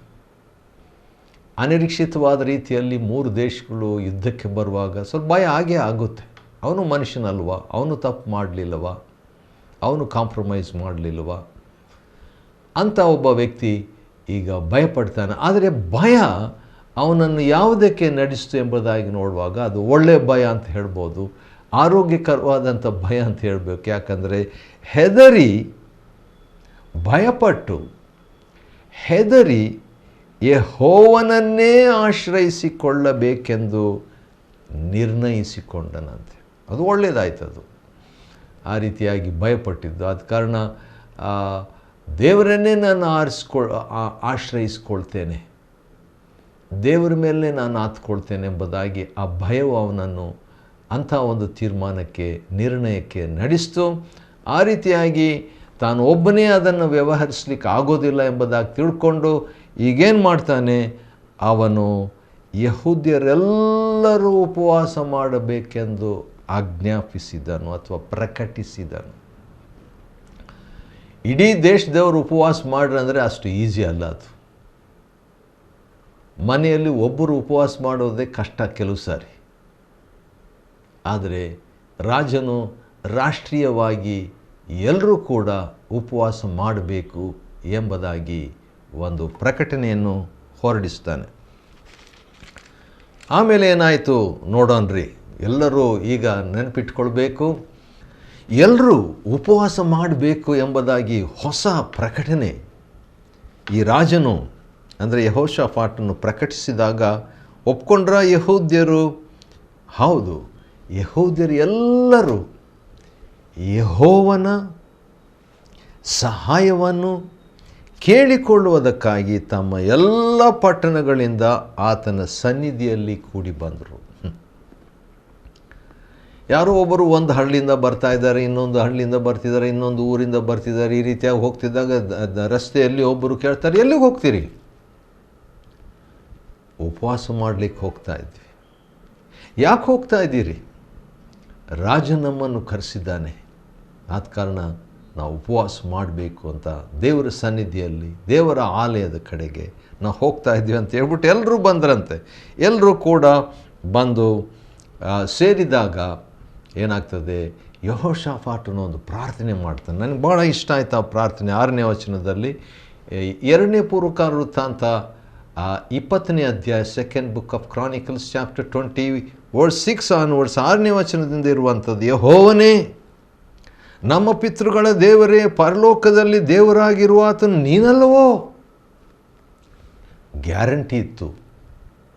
ಅನಿರೀಕ್ಷಿತವಾದ ರೀತಿಯಲ್ಲಿ 3 ದೇಶಗಳು ಯುದ್ಧಕ್ಕೆ ಬರುವಾಗ ಸ್ವಲ್ಪ ಭಯ ಆಗೇ ಆಗುತ್ತೆ. ಅವನು ಮನುಷ್ಯನಲ್ವ, ಅವನು ತಪ್ಪು ಮಾಡಲಿಲ್ಲವ, ಅವನು ಕಾಂಪ್ರಮೈಸ್ ಮಾಡಲಿಲ್ಲವ ಅಂತ ಒಬ್ಬ ವ್ಯಕ್ತಿ ಈಗ ಭಯಪಡ್ತಾನೆ. ಆದರೆ ಭಯ ಅವನನ್ನು ಯಾವುದಕ್ಕೆ ನಡೆಸ್ತು ಎಂಬುದಾಗಿ ನೋಡುವಾಗ ಅದು ಒಳ್ಳೆಯ ಭಯ ಅಂತ ಹೇಳ್ಬೋದು, ಆರೋಗ್ಯಕರವಾದಂಥ ಭಯ ಅಂತ ಹೇಳಬೇಕು. ಯಾಕಂದರೆ ಹೆದರಿ, ಭಯಪಟ್ಟು ಹೆದರಿ ಯೆಹೋವನನ್ನೇ ಆಶ್ರಯಿಸಿಕೊಳ್ಳಬೇಕೆಂದು ನಿರ್ಣಯಿಸಿಕೊಂಡನಂತೆ. ಅದು ಒಳ್ಳೆಯದಾಯ್ತದು, ಆ ರೀತಿಯಾಗಿ ಭಯಪಟ್ಟಿದ್ದು. ಆದ ಕಾರಣ ದೇವರನ್ನೇ ನಾನು ಆಶ್ರಯಿಸ್ಕೊಳ್ತೇನೆ, ದೇವರ ಮೇಲೆ ನಾನು ಆತ್ಕೊಳ್ತೇನೆ ಎಂಬುದಾಗಿ ಆ ಭಯವು ಅವನನ್ನು ಅಂಥ ಒಂದು ತೀರ್ಮಾನಕ್ಕೆ, ನಿರ್ಣಯಕ್ಕೆ ನಡೆಸ್ತು. ಆ ರೀತಿಯಾಗಿ ತಾನು ಒಬ್ಬನೇ ಅದನ್ನು ವ್ಯವಹರಿಸಲಿಕ್ಕೆ ಆಗೋದಿಲ್ಲ ಎಂಬುದಾಗಿ ತಿಳ್ಕೊಂಡು ಈಗೇನು ಮಾಡ್ತಾನೆ, ಅವನು ಯೆಹೂದ್ಯರೆಲ್ಲರೂ ಉಪವಾಸ ಮಾಡಬೇಕೆಂದು ಆಜ್ಞಾಪಿಸಿದನು ಅಥವಾ ಪ್ರಕಟಿಸಿದನು. ಇಡೀ ದೇಶದವರು ಉಪವಾಸ ಮಾಡ್ರಂದರೆ ಅಷ್ಟು ಈಸಿ ಅಲ್ಲ ಅದು. ಮನೆಯಲ್ಲಿ ಒಬ್ಬರು ಉಪವಾಸ ಮಾಡೋದೇ ಕಷ್ಟ ಕೆಲವು ಸಾರಿ. ಆದರೆ ರಾಜನು ರಾಷ್ಟ್ರೀಯವಾಗಿ ಎಲ್ಲರೂ ಕೂಡ ಉಪವಾಸ ಮಾಡಬೇಕು ಎಂಬುದಾಗಿ ಒಂದು ಪ್ರಕಟಣೆಯನ್ನು ಹೊರಡಿಸ್ತಾನೆ. ಆಮೇಲೆ ಏನಾಯಿತು ನೋಡೋಣ್ರಿ. ಎಲ್ಲರೂ ಈಗ ನೆನಪಿಟ್ಕೊಳ್ಬೇಕು, ಎಲ್ಲರೂ ಉಪವಾಸ ಮಾಡಬೇಕು ಎಂಬುದಾಗಿ ಹೊಸ ಪ್ರಕಟಣೆ ಈ ರಾಜನು ಅಂದರೆ ಯೆಹೋಷಾಫಾಟನು ಪ್ರಕಟಿಸಿದಾಗ ಒಪ್ಕೊಂಡ್ರ ಯೆಹೂದ್ಯರು? ಹೌದು, ಯೆಹೂದ್ಯರು ಎಲ್ಲರೂ ಯೆಹೋವನ ಸಹಾಯವನ್ನು ಕೇಳಿಕೊಳ್ಳುವುದಕ್ಕಾಗಿ ತಮ್ಮ ಎಲ್ಲ ಪಟ್ಟಣಗಳಿಂದ ಆತನ ಸನ್ನಿಧಿಯಲ್ಲಿ ಕೂಡಿ ಬಂದರು. ಯಾರೋ ಒಬ್ಬರು ಒಂದು ಹಳ್ಳಿಯಿಂದ ಬರ್ತಾ ಇದ್ದಾರೆ, ಇನ್ನೊಂದು ಹಳ್ಳಿಯಿಂದ ಬರ್ತಿದ್ದಾರೆ, ಇನ್ನೊಂದು ಊರಿಂದ ಬರ್ತಿದ್ದಾರೆ. ಈ ರೀತಿಯಾಗಿ ಹೋಗ್ತಿದ್ದಾಗ ರಸ್ತೆಯಲ್ಲಿ ಒಬ್ಬರು ಕೇಳ್ತಾರೆ, ಎಲ್ಲಿಗೆ ಹೋಗ್ತೀರಿ? ಉಪವಾಸ ಮಾಡಲಿಕ್ಕೆ ಹೋಗ್ತಾ ಇದ್ವಿ. ಯಾಕೆ ಹೋಗ್ತಾ ಇದ್ದೀರಿ? ರಾಜ ನಮ್ಮನ್ನು ಕರೆಸಿದ್ದಾನೆ, ಆದ ಕಾರಣ ನಾವು ಉಪವಾಸ ಮಾಡಬೇಕು ಅಂತ ದೇವರ ಸನ್ನಿಧಿಯಲ್ಲಿ, ದೇವರ ಆಲಯದ ಕಡೆಗೆ ನಾವು ಹೋಗ್ತಾ ಇದ್ದೀವಿ ಅಂತ ಹೇಳ್ಬಿಟ್ಟು ಎಲ್ಲರೂ ಬಂದ್ರಂತೆ. ಎಲ್ಲರೂ ಕೂಡ ಬಂದು ಸೇರಿದಾಗ ಏನಾಗ್ತದೆ, ಯೆಹೋಷಾಫಾಟನು ಒಂದು ಪ್ರಾರ್ಥನೆ ಮಾಡ್ತಾನೆ. ನನಗೆ ಭಾಳ ಇಷ್ಟ ಆಯ್ತು ಆ ಪ್ರಾರ್ಥನೆ. 6ನೇ ವಚನದಲ್ಲಿ 2ನೇ ಪೂರ್ವಕಾಲ ವೃತ್ತಾಂತ 20ನೇ ಅಧ್ಯಾಯ, second book of chronicles chapter 20 verse 6 onwards, 6ನೇ ವಚನದಿಂದ ಇರುವಂಥದ್ದು. ಯೆಹೋವನೇ, ನಮ್ಮ ಪಿತೃಗಳ ದೇವರೇ, ಪರಲೋಕದಲ್ಲಿ ದೇವರಾಗಿರುವ ಆತನು ನೀನಲ್ಲವೋ? ಗ್ಯಾರಂಟಿ ಇತ್ತು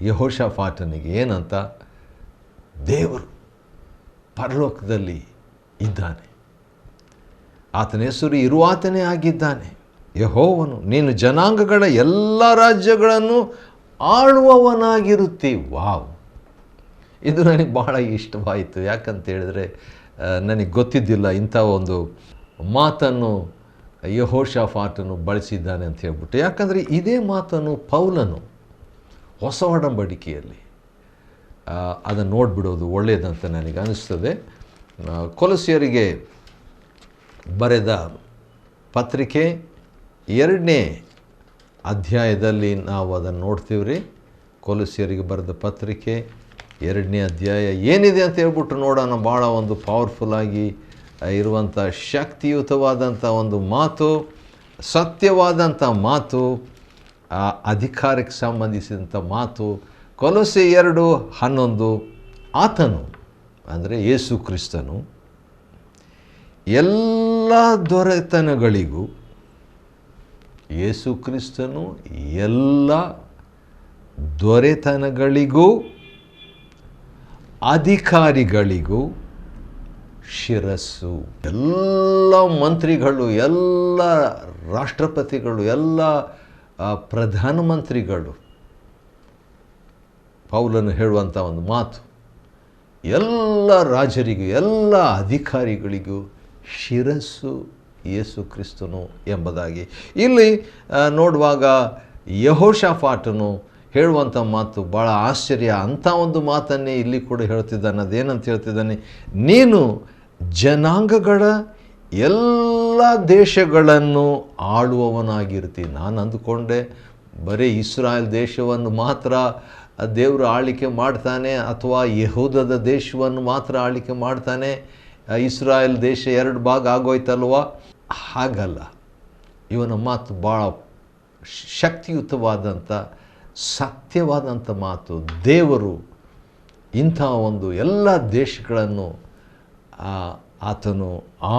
ಯೆಹೋಷಾಫಾಟನಿಗೆ. ಏನಂತ? ದೇವರು ಪರಲೋಕದಲ್ಲಿ ಇದ್ದಾನೆ, ಆತನ ಹೆಸರು ಇರುವಾತನೇ ಆಗಿದ್ದಾನೆ. ಯೆಹೋವನು, ನೀನು ಜನಾಂಗಗಳ ಎಲ್ಲ ರಾಜ್ಯಗಳನ್ನು ಆಳುವವನಾಗಿರುತ್ತಿ. ವಾವ್, ಇದು ನನಗೆ ಭಾಳ ಇಷ್ಟವಾಯಿತು. ಯಾಕಂತ ಹೇಳಿದ್ರೆ ನನಗೆ ಗೊತ್ತಿದ್ದಿಲ್ಲ ಇಂಥ ಒಂದು ಮಾತನ್ನು ಯೆಹೋಷಾಫಾಟನು ಬಳಸಿದ್ದಾನೆ ಅಂತ ಹೇಳ್ಬಿಟ್ಟು. ಯಾಕಂದರೆ ಇದೇ ಮಾತನ್ನು ಪೌಲನು ಹೊಸ ಒಡಂಬಡಿಕೆಯಲ್ಲಿ ಅದನ್ನು ನೋಡಿಬಿಡೋದು ಒಳ್ಳೆಯದಂತ ನನಗೆ ಅನಿಸ್ತದೆ. ಕೊಲೊಸ್ಯರಿಗೆ ಬರೆದ ಪತ್ರಿಕೆ 2ನೇ ಅಧ್ಯಾಯದಲ್ಲಿ ನಾವು ಅದನ್ನು ನೋಡ್ತೀವಿ ರೀ. ಕೊಲೊಸ್ಯರಿಗೆ ಬರೆದ ಪತ್ರಿಕೆ 2ನೇ ಅಧ್ಯಾಯ ಏನಿದೆ ಅಂತ ಹೇಳ್ಬಿಟ್ಟು ನೋಡೋಣ. ಭಾಳ ಒಂದು ಪವರ್ಫುಲ್ಲಾಗಿ ಇರುವಂಥ ಶಕ್ತಿಯುತವಾದಂಥ ಒಂದು ಮಾತು, ಸತ್ಯವಾದಂಥ ಮಾತು, ಅಧಿಕಾರಕ್ಕೆ ಸಂಬಂಧಿಸಿದಂಥ ಮಾತು. ಕೊಲೊಸ್ಸೆ 2:11, ಆತನು ಅಂದರೆ ಯೇಸು ಕ್ರಿಸ್ತನು ಎಲ್ಲ ದೊರೆತನಗಳಿಗೂ, ಯೇಸು ಕ್ರಿಸ್ತನು ಎಲ್ಲ ದೊರೆತನಗಳಿಗೂ ಅಧಿಕಾರಿಗಳಿಗೂ ಶಿರಸ್ಸು. ಎಲ್ಲ ಮಂತ್ರಿಗಳು, ಎಲ್ಲ ರಾಷ್ಟ್ರಪತಿಗಳು, ಎಲ್ಲ ಪ್ರಧಾನಮಂತ್ರಿಗಳು, ಪೌಲನು ಹೇಳುವಂಥ ಒಂದು ಮಾತು, ಎಲ್ಲ ರಾಜರಿಗೂ ಎಲ್ಲ ಅಧಿಕಾರಿಗಳಿಗೂ ಶಿರಸ್ಸು ಯೇಸು ಕ್ರಿಸ್ತನು ಎಂಬುದಾಗಿ ಇಲ್ಲಿ ನೋಡುವಾಗ ಯೆಹೋಷಾಫಾಟನು ಹೇಳುವಂಥ ಮಾತು ಭಾಳ ಆಶ್ಚರ್ಯ. ಅಂಥ ಒಂದು ಮಾತನ್ನೇ ಇಲ್ಲಿ ಕೂಡ ಹೇಳ್ತಿದ್ದಾನೆ. ಅದೇನಂತ ಹೇಳ್ತಿದ್ದಾನೆ? ನೀನು ಜನಾಂಗಗಳ ಎಲ್ಲ ದೇಶಗಳನ್ನು ಆಳುವವನಾಗಿರ್ತೀನಿ. ನಾನು ಅಂದುಕೊಂಡೆ ಬರೀ ಇಸ್ರಾಯೇಲ್ ದೇಶವನ್ನು ಮಾತ್ರ ದೇವರು ಆಳ್ವಿಕೆ ಮಾಡ್ತಾನೆ, ಅಥವಾ ಯೆಹೂದದ ದೇಶವನ್ನು ಮಾತ್ರ ಆಳ್ವಿಕೆ ಮಾಡ್ತಾನೆ, ಇಸ್ರಾಯೇಲ್ ದೇಶ 2 ಭಾಗ ಆಗೋಯ್ತಲ್ವ? ಹಾಗಲ್ಲ. ಇವನ ಮಾತು ಭಾಳ ಶಕ್ತಿಯುತವಾದಂಥ ಸತ್ಯವಾದಂಥ ಮಾತು. ದೇವರು ಇಂಥ ಒಂದು ಎಲ್ಲ ದೇಶಗಳನ್ನು ಆತನು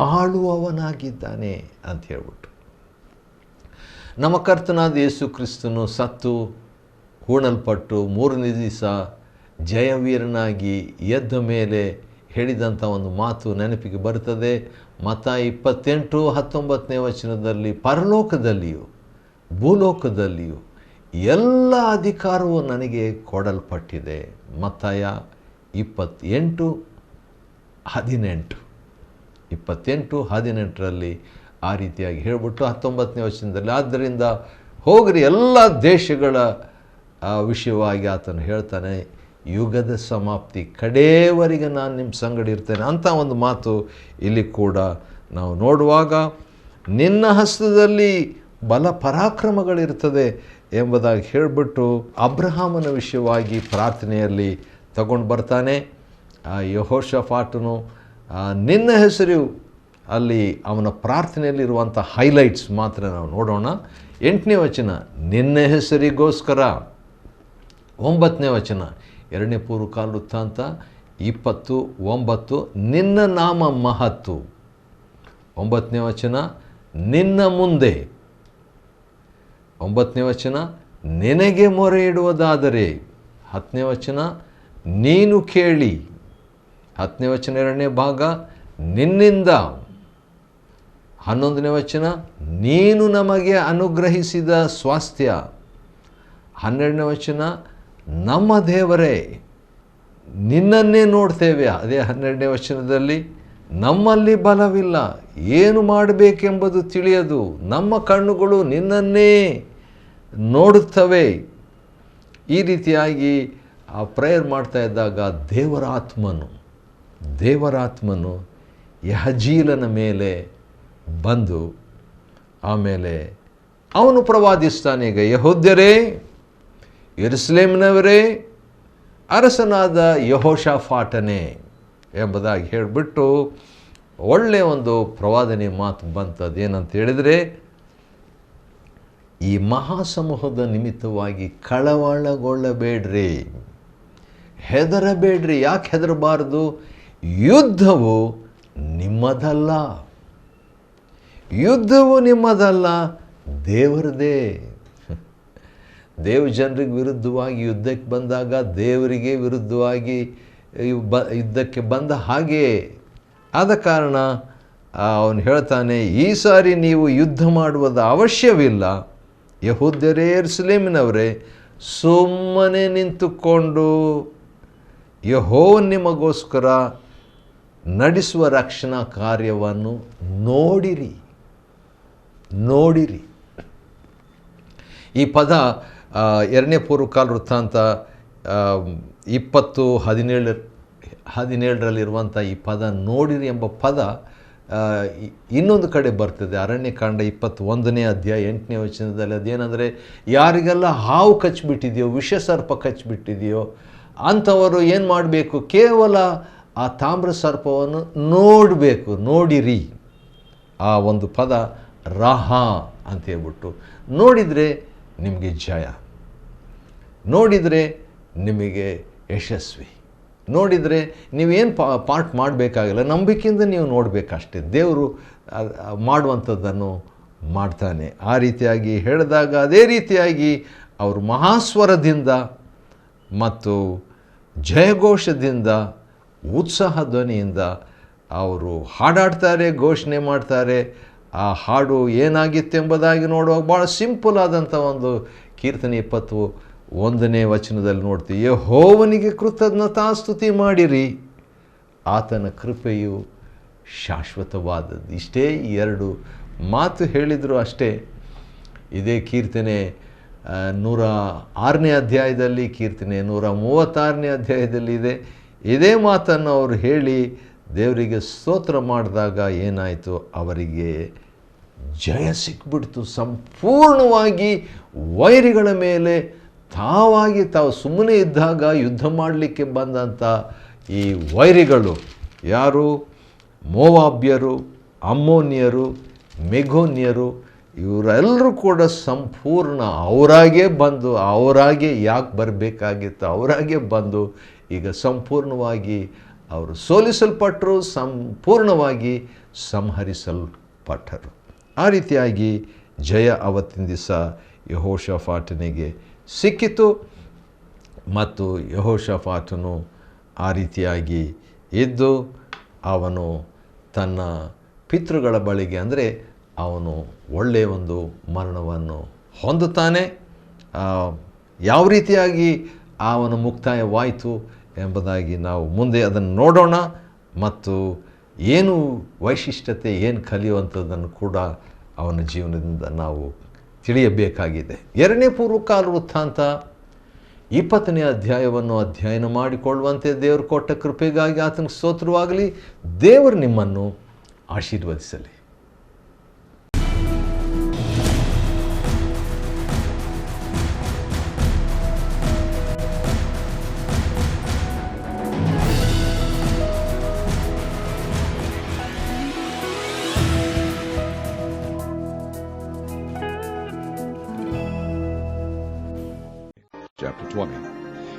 ಆಳುವವನಾಗಿದ್ದಾನೆ ಅಂತ ಹೇಳ್ಬಿಟ್ಟು. ನಮ್ಮ ಕರ್ತನಾದ ಯೇಸು ಕ್ರಿಸ್ತನು ಸತ್ತು ಹೂಣಲ್ಪಟ್ಟು 3ನೇ ದಿವಸ ಜಯವೀರನಾಗಿ ಎದ್ದ ಮೇಲೆ ಹೇಳಿದಂಥ ಒಂದು ಮಾತು ನೆನಪಿಗೆ ಬರ್ತದೆ. ಮತ್ತಾಯ 28:19ನೇ ವಚನದಲ್ಲಿ, ಪರಲೋಕದಲ್ಲಿಯೂ ಭೂಲೋಕದಲ್ಲಿಯೂ ಎಲ್ಲ ಅಧಿಕಾರವು ನನಗೆ ಕೊಡಲ್ಪಟ್ಟಿದೆ. ಮತ್ತಾಯ 28:18ರಲ್ಲಿ ಆ ರೀತಿಯಾಗಿ ಹೇಳಿಬಿಟ್ಟು 19ನೇ ವಚನದಲ್ಲಿ, ಆದ್ದರಿಂದ ಹೋಗ್ರಿ ಎಲ್ಲ ದೇಶಗಳ ವಿಷಯವಾಗಿ ಆತನು ಹೇಳ್ತಾನೆ, ಯುಗದ ಸಮಾಪ್ತಿ ಕಡೆಯವರೆಗೆ ನಾನು ನಿಮ್ಮ ಸಂಗಡ ಇರ್ತೇನೆ ಅಂತ ಒಂದು ಮಾತು ಇಲ್ಲಿ ಕೂಡ ನಾವು ನೋಡುವಾಗ, ನಿನ್ನ ಹಸ್ತದಲ್ಲಿ ಬಲ ಪರಾಕ್ರಮಗಳಿರ್ತದೆ ಎಂಬುದಾಗಿ ಹೇಳಿಬಿಟ್ಟು ಅಬ್ರಹಾಮನ ವಿಷಯವಾಗಿ ಪ್ರಾರ್ಥನೆಯಲ್ಲಿ ತಗೊಂಡು ಬರ್ತಾನೆ. ಯೆಹೋಷಾಫಾಟನು ನಿನ್ನ ಹೆಸರು ಅಲ್ಲಿ ಅವನ ಪ್ರಾರ್ಥನೆಯಲ್ಲಿರುವಂಥ ಹೈಲೈಟ್ಸ್ ಮಾತ್ರ ನಾವು ನೋಡೋಣ. 8ನೇ ವಚನ ನಿನ್ನ ಹೆಸರಿಗೋಸ್ಕರ, 9ನೇ ವಚನ 2ನೇ ಪೂರ್ವಕಾಲ ವೃತ್ತಾಂತ 20:9 ನಿನ್ನ ನಾಮ ಮಹತ್ತು, 9ನೇ ವಚನ ನಿನ್ನ ಮುಂದೆ, 9ನೇ ವಚನ ನಿನಗೆ ಮೊರೆ ಇಡುವುದಾದರೆ, 10ನೇ ವಚನ ನೀನು ಕೇಳಿ, 10ನೇ ವಚನ 2ನೇ ಭಾಗ ನಿನ್ನಿಂದ, 11ನೇ ವಚನ ನೀನು ನಮಗೆ ಅನುಗ್ರಹಿಸಿದ ಸ್ವಾಸ್ಥ್ಯ, 12ನೇ ವಚನ ನಮ್ಮ ದೇವರೇ ನಿನ್ನನ್ನೇ ನೋಡ್ತೇವೆ. ಅದೇ 12ನೇ ವಚನದಲ್ಲಿ ನಮ್ಮಲ್ಲಿ ಬಲವಿಲ್ಲ, ಏನು ಮಾಡಬೇಕೆಂಬುದು ತಿಳಿಯದು, ನಮ್ಮ ಕಣ್ಣುಗಳು ನಿನ್ನನ್ನೇ ನೋಡುತ್ತವೆ. ಈ ರೀತಿಯಾಗಿ ಆ ಪ್ರೇಯರ್ ಮಾಡ್ತಾ ಇದ್ದಾಗ ದೇವರಾತ್ಮನು ಯಹಜೀಲನ ಮೇಲೆ ಬಂದು ಆಮೇಲೆ ಅವನು ಪ್ರವಾದಿಸ್ತಾನೆ. ಈಗ ಯೆಹೂದ್ಯರೇ, ಯೆರೂಸಲೇಮಿನವರೇ, ಅರಸನಾದ ಯೆಹೋಷಾಫಾಟನೇ ಎಂಬುದಾಗಿ ಹೇಳಿಬಿಟ್ಟು ಒಳ್ಳೆಯ ಒಂದು ಪ್ರವಾದನೆ ಮಾತು ಬಂತದ್ದು. ಏನಂತ ಹೇಳಿದರೆ, ಈ ಮಹಾಸಮೂಹದ ನಿಮಿತ್ತವಾಗಿ ಕಳವಳಗೊಳ್ಳಬೇಡ್ರಿ, ಹೆದರಬೇಡ್ರಿ. ಯಾಕೆ ಹೆದರಬಾರ್ದು? ಯುದ್ಧವು ನಿಮ್ಮದಲ್ಲ, ದೇವರದೇ. ದೇವ ಜನರಿಗೆ ವಿರುದ್ಧವಾಗಿ ಯುದ್ಧಕ್ಕೆ ಬಂದಾಗ ದೇವರಿಗೆ ವಿರುದ್ಧವಾಗಿ ಯುದ್ಧಕ್ಕೆ ಬಂದ ಹಾಗೆ. ಆದ ಕಾರಣ ಅವನು ಹೇಳ್ತಾನೆ, ಈ ಸಾರಿ ನೀವು ಯುದ್ಧ ಮಾಡುವುದ ಅವಶ್ಯವಿಲ್ಲ. ಯೆಹೂದ್ಯರೇ, ಯೆರೂಸಲೇಮಿನವರೇ, ಸುಮ್ಮನೆ ನಿಂತುಕೊಂಡು ಯೆಹೋವನು ನಿಮಗೋಸ್ಕರ ನಡೆಸುವ ರಕ್ಷಣಾ ಕಾರ್ಯವನ್ನು ನೋಡಿರಿ. ಈ ಪದ 2ನೇ ಪೂರ್ವಕಾಲ ವೃತ್ತಾಂತ 20:17ರಲ್ಲಿರುವಂಥ ಈ ಪದ ನೋಡಿರಿ ಎಂಬ ಪದ ಇನ್ನೊಂದು ಕಡೆ ಬರ್ತದೆ. ಅರಣ್ಯಕಾಂಡ 21ನೇ ಅಧ್ಯಾಯ 8ನೇ ವಚನದಲ್ಲಿ. ಅದೇನೆಂದರೆ, ಯಾರಿಗೆಲ್ಲ ಹಾವು ಕಚ್ಚಿಬಿಟ್ಟಿದೆಯೋ, ವಿಷಸರ್ಪ ಕಚ್ಚಿಬಿಟ್ಟಿದೆಯೋ ಅಂಥವರು ಏನು ಮಾಡಬೇಕು? ಕೇವಲ ಆ ತಾಮ್ರ ಸರ್ಪವನ್ನು ನೋಡಿರಿ. ಆ ಒಂದು ಪದ ರಾಹಾ ಅಂತ ಹೇಳ್ಬಿಟ್ಟು, ನೋಡಿದರೆ ನಿಮಗೆ ಜಯ, ನೋಡಿದರೆ ನಿಮಗೆ ಯಶಸ್ವಿ, ನೋಡಿದರೆ ನೀವೇನು ಪಾರ್ಟ್ ಮಾಡಬೇಕಾಗಿಲ್ಲ, ನಂಬಿಕೆಯಿಂದ ನೀವು ನೋಡಬೇಕಷ್ಟೇ. ದೇವರು ಮಾಡುವಂಥದ್ದನ್ನು ಮಾಡ್ತಾನೆ. ಆ ರೀತಿಯಾಗಿ ಹೇಳಿದಾಗ ಅದೇ ರೀತಿಯಾಗಿ ಅವರು ಮಹಾಸ್ವರದಿಂದ ಮತ್ತು ಜಯಘೋಷದಿಂದ ಉತ್ಸಾಹ ಧ್ವನಿಯಿಂದ ಅವರು ಹಾಡಾಡ್ತಾರೆ, ಘೋಷಣೆ ಮಾಡ್ತಾರೆ. ಆ ಹಾಡು ಏನಾಗಿತ್ತು ಎಂಬುದಾಗಿ ನೋಡುವಾಗ ಭಾಳ ಸಿಂಪಲ್ ಆದಂಥ ಒಂದು ಕೀರ್ತನೆ 21ನೇ ವಚನದಲ್ಲಿ ನೋಡ್ತೀವಿ. ಯೆಹೋವನಿಗೆ ಕೃತಜ್ಞತಾಸ್ತುತಿ ಮಾಡಿರಿ, ಆತನ ಕೃಪೆಯು ಶಾಶ್ವತವಾದದ್ದು. ಇಷ್ಟೇ 2 ಮಾತು ಹೇಳಿದರು ಅಷ್ಟೇ. ಇದೇ ಕೀರ್ತನೆ 106ನೇ ಅಧ್ಯಾಯದಲ್ಲಿ, ಕೀರ್ತನೆ 136ನೇ ಅಧ್ಯಾಯದಲ್ಲಿ ಇದೆ. ಇದೇ ಮಾತನ್ನು ಅವರು ಹೇಳಿ ದೇವರಿಗೆ ಸ್ತೋತ್ರ ಮಾಡಿದಾಗ ಏನಾಯಿತು, ಅವರಿಗೆ ಜಯ ಸಿಕ್ಬಿಡ್ತು. ಸಂಪೂರ್ಣವಾಗಿ ವೈರಿಗಳ ಮೇಲೆ ತಾವು ಸುಮ್ಮನೆ ಇದ್ದಾಗ ಯುದ್ಧ ಮಾಡಲಿಕ್ಕೆ ಬಂದಂಥ ಈ ವೈರಿಗಳು ಯಾರು? ಮೋವಾಬ್ಯರು, ಅಮ್ಮೋನಿಯರು, ಮೆಗೋನ್ಯರು, ಇವರೆಲ್ಲರೂ ಕೂಡ ಸಂಪೂರ್ಣ ಅವರಾಗೆ ಯಾಕೆ ಬರಬೇಕಾಗಿತ್ತು, ಅವರಾಗೆ ಬಂದು ಈಗ ಸಂಪೂರ್ಣವಾಗಿ ಅವರು ಸೋಲಿಸಲ್ಪಟ್ಟರು, ಸಂಪೂರ್ಣವಾಗಿ ಸಂಹರಿಸಲ್ಪಟ್ಟರು. ಆ ರೀತಿಯಾಗಿ ಜಯ ಅವತ್ತಿನ ದಿವಸ ಯೆಹೋಷಾಫಾಟನಿಗೆ ಸಿಕ್ಕಿತು. ಮತ್ತು ಯೆಹೋಷಾಫಾಟನು ಆ ರೀತಿಯಾಗಿ ಇದ್ದು ಅವನು ತನ್ನ ಪಿತೃಗಳ ಬಳಿಗೆ, ಅಂದರೆ ಅವನು ಒಳ್ಳೆಯ ಒಂದು ಮರಣವನ್ನು ಹೊಂದುತ್ತಾನೆ. ಯಾವ ರೀತಿಯಾಗಿ ಅವನ ಮುಕ್ತಾಯವಾಯಿತು ಎಂಬುದಾಗಿ ನಾವು ಮುಂದೆ ಅದನ್ನು ನೋಡೋಣ. ಮತ್ತು ಏನು ವೈಶಿಷ್ಟ್ಯತೆ, ಏನು ಕಲಿಯುವಂಥದ್ದನ್ನು ಕೂಡ ಅವನ ಜೀವನದಿಂದ ನಾವು ತಿಳಿಯಬೇಕಾಗಿದೆ. 2ನೇ ಪೂರ್ವಕಾಲ ವೃತ್ತಾಂತ 20ನೇ ಅಧ್ಯಾಯವನ್ನು ಅಧ್ಯಯನ ಮಾಡಿಕೊಳ್ಳುವಂತೆ ದೇವರು ಕೊಟ್ಟ ಕೃಪೆಗಾಗಿ ಆತನಿಗೆ ಸ್ತೋತ್ರವಾಗಲಿ. ದೇವರು ನಿಮ್ಮನ್ನು ಆಶೀರ್ವದಿಸಲಿ. Chapter 20.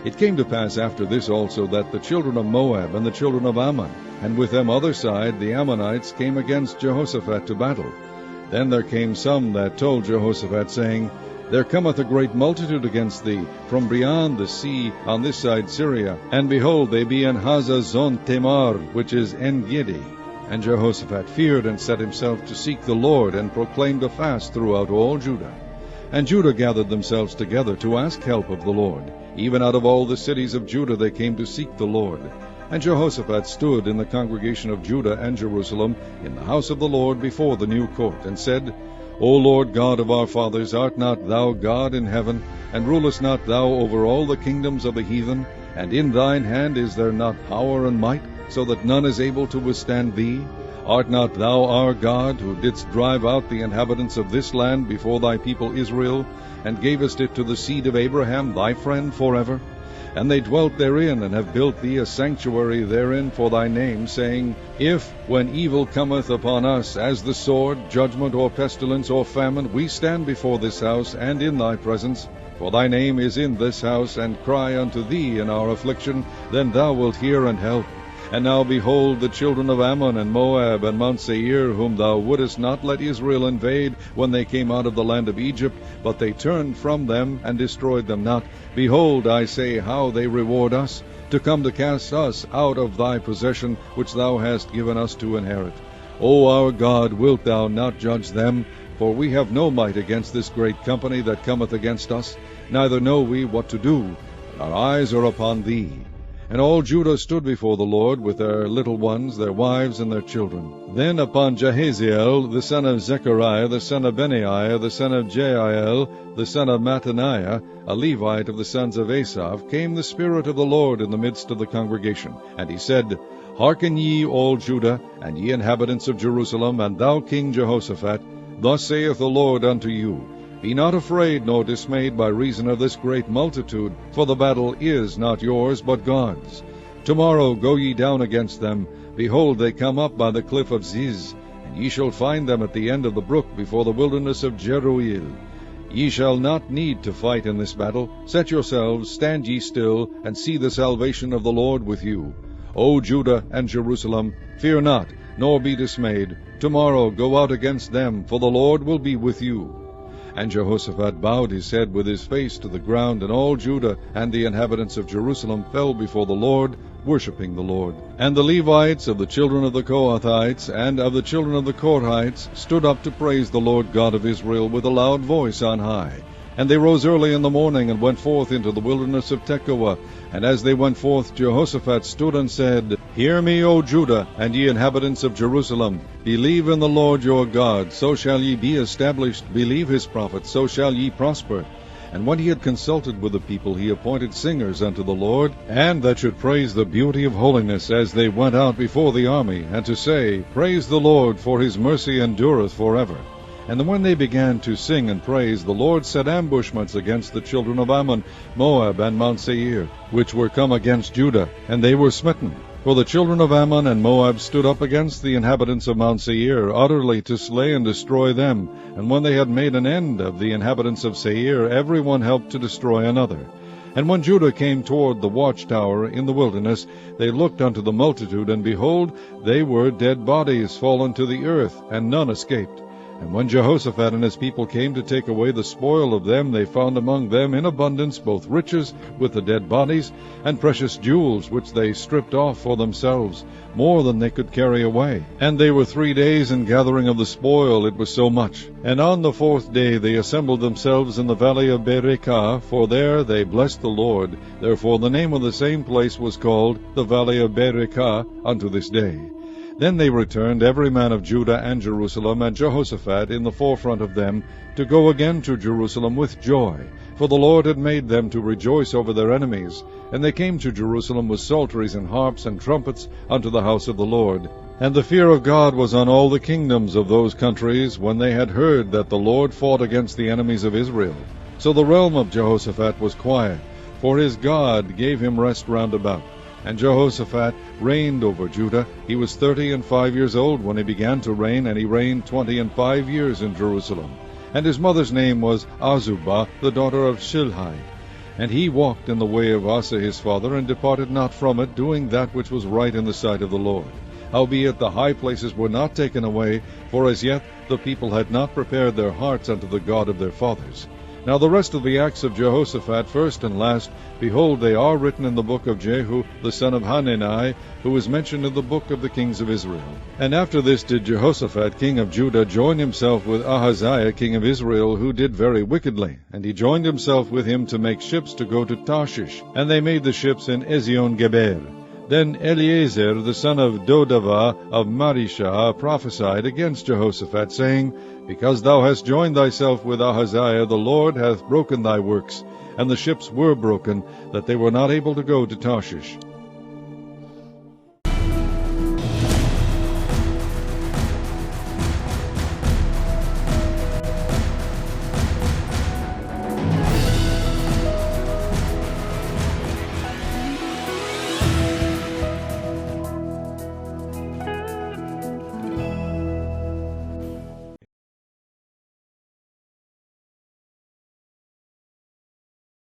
It came to pass after this also that the children of Moab and the children of Ammon, and with them other side the Ammonites, came against Jehoshaphat to battle. Then there came some that told Jehoshaphat, saying, There cometh a great multitude against thee from beyond the sea on this side Syria, and behold, they be in Hazazon Tamar, which is En-gedi. And Jehoshaphat feared and set himself to seek the Lord, and proclaimed a fast throughout all Judah. And Judah gathered themselves together to ask help of the Lord. Even out of all the cities of Judah they came to seek the Lord. And Jehoshaphat stood in the congregation of Judah and Jerusalem in the house of the Lord before the new court, and said, O Lord God of our fathers, art not thou God in heaven, and rulest not thou over all the kingdoms of the heathen? And in thine hand is there not power and might, so that none is able to withstand thee? Art not thou our God, who didst drive out the inhabitants of this land before thy people Israel, and gavest it to the seed of Abraham thy friend forever? And they dwelt therein, and have built thee a sanctuary therein for thy name, saying, If, when evil cometh upon us, as the sword, judgment, or pestilence, or famine, we stand before this house, and in thy presence, for thy name is in this house, and cry unto thee in our affliction, then thou wilt hear and help. And now behold, the children of Ammon and Moab and Mount Seir, whom thou wouldest not let Israel invade when they came out of the land of Egypt, but they turned from them and destroyed them not. Behold, I say, how they reward us, to come to cast us out of thy possession, which thou hast given us to inherit. O our God, wilt thou not judge them? For we have no might against this great company that cometh against us, neither know we what to do, but our eyes are upon thee. And all Judah stood before the Lord, with their little ones, their wives, and their children. Then upon Jahaziel, the son of Zechariah, the son of Benaiah, the son of Jael, the son of Mattaniah, a Levite of the sons of Asaph, came the Spirit of the Lord in the midst of the congregation. And he said, Hearken ye, all Judah, and ye inhabitants of Jerusalem, and thou King Jehoshaphat, thus saith the Lord unto you, Be not afraid nor dismayed by reason of this great multitude, for the battle is not yours, but God's. Tomorrow go ye down against them. Behold, they come up by the cliff of Ziz, and ye shall find them at the end of the brook before the wilderness of Jeruel. Ye shall not need to fight in this battle. Set yourselves, stand ye still, and see the salvation of the Lord with you. O Judah and Jerusalem, fear not, nor be dismayed. Tomorrow go out against them, for the Lord will be with you. And Jehoshaphat bowed his head with his face to the ground, and all Judah and the inhabitants of Jerusalem fell before the Lord, worshipping the Lord. And the Levites of the children of the Kohathites and of the children of the Korhites stood up to praise the Lord God of Israel with a loud voice on high. And they rose early in the morning, and went forth into the wilderness of Tekoa. And as they went forth, Jehoshaphat stood and said, Hear me, O Judah, and ye inhabitants of Jerusalem. Believe in the Lord your God, so shall ye be established. Believe his prophets, so shall ye prosper. And when he had consulted with the people, he appointed singers unto the Lord, and that should praise the beauty of holiness as they went out before the army, and to say, Praise the Lord, for his mercy endureth forever. And when they began to sing and praise, the Lord set ambushments against the children of Ammon, Moab, and Mount Seir, which were come against Judah, and they were smitten. For the children of Ammon and Moab stood up against the inhabitants of Mount Seir, utterly to slay and destroy them. And when they had made an end of the inhabitants of Seir, every one helped to destroy another. And when Judah came toward the watchtower in the wilderness, they looked unto the multitude, and behold, they were dead bodies fallen to the earth, and none escaped. And when Jehoshaphat and his people came to take away the spoil of them, they found among them in abundance both riches with the dead bodies, and precious jewels, which they stripped off for themselves, more than they could carry away. And they were 3 days in gathering of the spoil, it was so much. And on the 4th day they assembled themselves in the valley of Berachah, for there they blessed the Lord. Therefore the name of the same place was called the valley of Berachah unto this day. Then they returned, every man of Judah and Jerusalem, and Jehoshaphat in the forefront of them, to go again to Jerusalem with joy. For the Lord had made them to rejoice over their enemies. And they came to Jerusalem with psalteries and harps and trumpets unto the house of the Lord. And the fear of God was on all the kingdoms of those countries, when they had heard that the Lord fought against the enemies of Israel. So the realm of Jehoshaphat was quiet, for his God gave him rest round about. And Jehoshaphat reigned over Judah. He was 35 years old when he began to reign, and he reigned 25 years in Jerusalem. And his mother's name was Azubah, the daughter of Shilhi. And he walked in the way of Asa his father, and departed not from it, doing that which was right in the sight of the Lord. Howbeit the high places were not taken away, for as yet the people had not prepared their hearts unto the God of their fathers. Now the rest of the acts of Jehoshaphat, first and last, behold, they are written in the book of Jehu, the son of Hanani, who is mentioned in the book of the kings of Israel. And after this did Jehoshaphat, king of Judah, join himself with Ahaziah, king of Israel, who did very wickedly. And he joined himself with him to make ships to go to Tarshish. And they made the ships in Ezion-Geber. Then Eliezer, the son of Dodavah of Marishah, prophesied against Jehoshaphat, saying, Because thou hast joined thyself with Ahaziah, the Lord hath broken thy works. And the ships were broken, that they were not able to go to Tarshish.